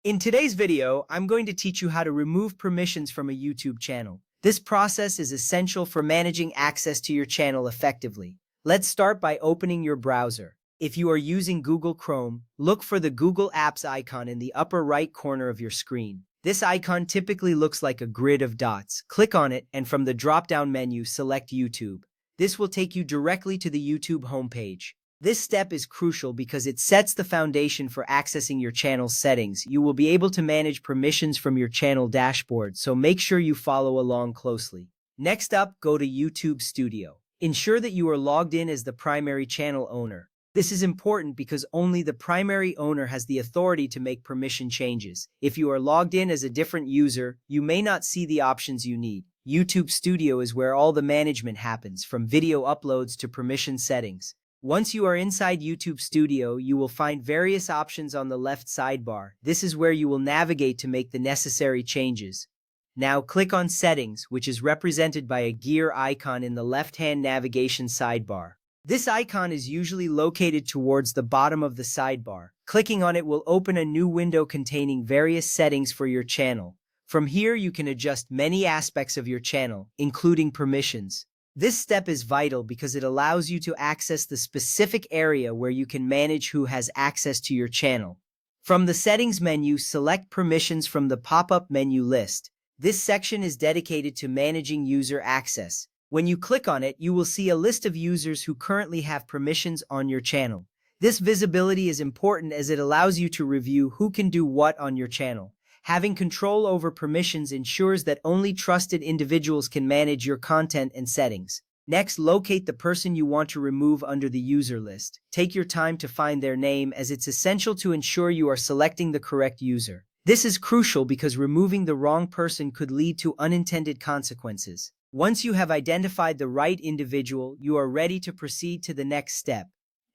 In today's video, I'm going to teach you how to remove permissions from a YouTube channel. This process is essential for managing access to your channel effectively. Let's start by opening your browser. If you are using Google Chrome, look for the Google Apps icon in the upper right corner of your screen. This icon typically looks like a grid of dots. Click on it, and from the drop-down menu, select YouTube. This will take you directly to the YouTube homepage. This step is crucial because it sets the foundation for accessing your channel's settings. You will be able to manage permissions from your channel dashboard, so make sure you follow along closely. Next up, go to YouTube Studio. Ensure that you are logged in as the primary channel owner. This is important because only the primary owner has the authority to make permission changes. If you are logged in as a different user, you may not see the options you need. YouTube Studio is where all the management happens, from video uploads to permission settings. Once you are inside YouTube Studio, you will find various options on the left sidebar. This is where you will navigate to make the necessary changes. Now click on Settings, which is represented by a gear icon in the left-hand navigation sidebar. This icon is usually located towards the bottom of the sidebar. Clicking on it will open a new window containing various settings for your channel. From here, you can adjust many aspects of your channel, including permissions. This step is vital because it allows you to access the specific area where you can manage who has access to your channel. From the Settings menu, select Permissions from the pop-up menu list. This section is dedicated to managing user access. When you click on it, you will see a list of users who currently have permissions on your channel. This visibility is important as it allows you to review who can do what on your channel. Having control over permissions ensures that only trusted individuals can manage your content and settings. Next, locate the person you want to remove under the user list. Take your time to find their name, as it's essential to ensure you are selecting the correct user. This is crucial because removing the wrong person could lead to unintended consequences. Once you have identified the right individual, you are ready to proceed to the next step.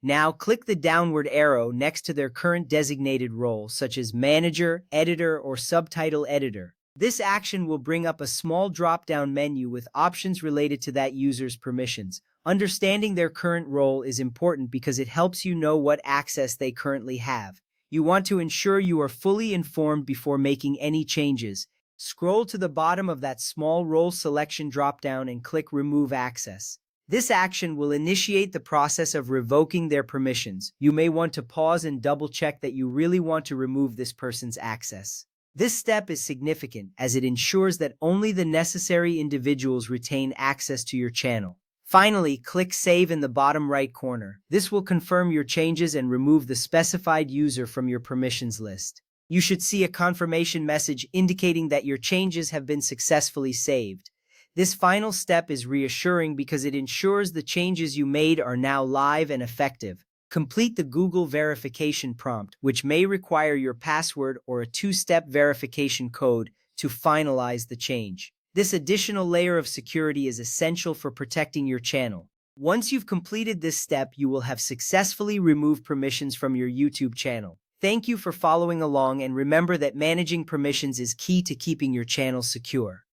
Now, click the downward arrow next to their current designated role, such as manager, editor, or subtitle editor. This action will bring up a small drop-down menu with options related to that user's permissions. Understanding their current role is important because it helps you know what access they currently have. You want to ensure you are fully informed before making any changes. Scroll to the bottom of that small role selection drop-down and click Remove Access. This action will initiate the process of revoking their permissions. You may want to pause and double-check that you really want to remove this person's access. This step is significant as it ensures that only the necessary individuals retain access to your channel. Finally, click Save in the bottom right corner. This will confirm your changes and remove the specified user from your permissions list. You should see a confirmation message indicating that your changes have been successfully saved. This final step is reassuring because it ensures the changes you made are now live and effective. Complete the Google verification prompt, which may require your password or a two-step verification code to finalize the change. This additional layer of security is essential for protecting your channel. Once you've completed this step, you will have successfully removed permissions from your YouTube channel. Thank you for following along, and remember that managing permissions is key to keeping your channel secure.